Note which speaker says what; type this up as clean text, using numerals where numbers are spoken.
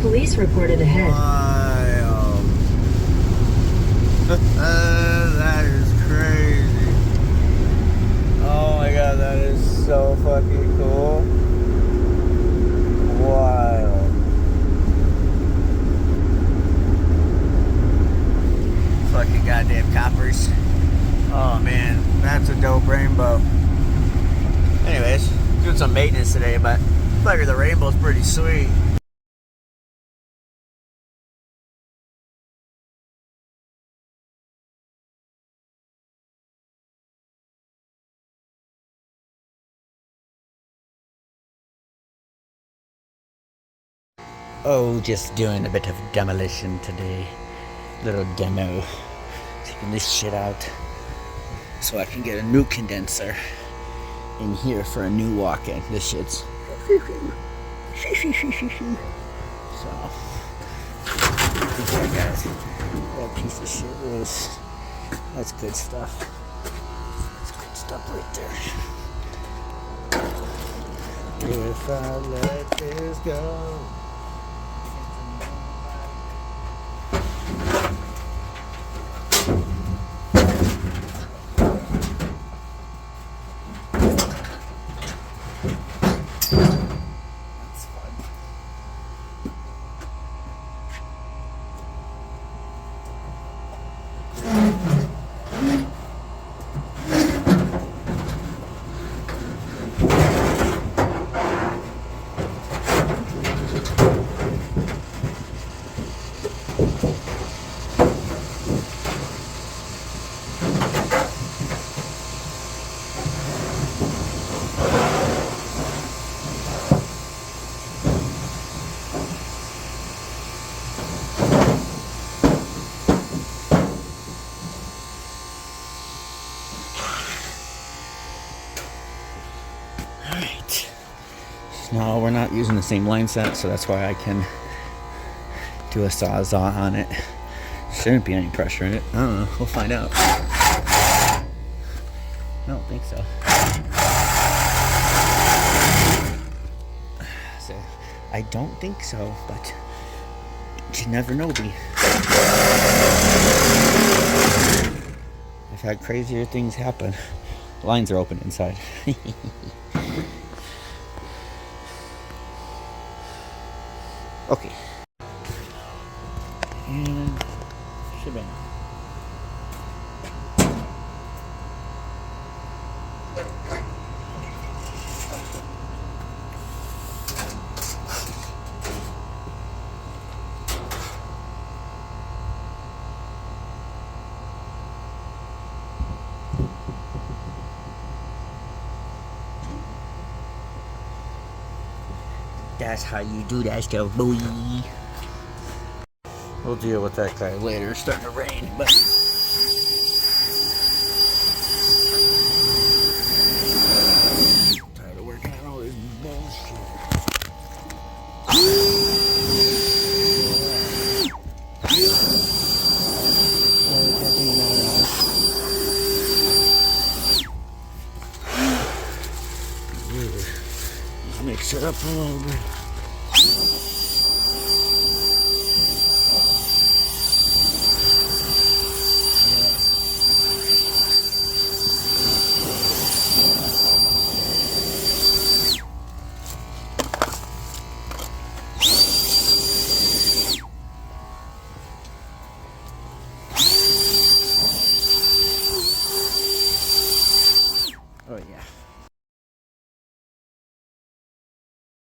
Speaker 1: Police reported ahead.
Speaker 2: Wild. That is crazy. Oh my god, that is so fucking cool. Wild. Fucking goddamn coppers. Oh man, that's a dope rainbow. Anyways, doing some maintenance today, but I figure the rainbow's pretty sweet. Oh, just doing a bit of demolition today. Little demo. Taking this shit out so I can get a new condenser in here for a new walk-in. This shit's so yeah, guys, that piece of shit is, that's good stuff. That's good stuff right there. If I let this go. Alright. No, we're not using the same line set, so that's why I can do a sawzall on it. Shouldn't be any pressure in it. I don't know. We'll find out. I don't think so. So I don't think so, but you never know, B. I've had crazier things happen. Lines are open inside. Okay. And shebang. That's how you do that stuff, boy. We'll deal with that guy later. It's starting to rain, but tired of working on all this bullshit. Mix it up a little bit.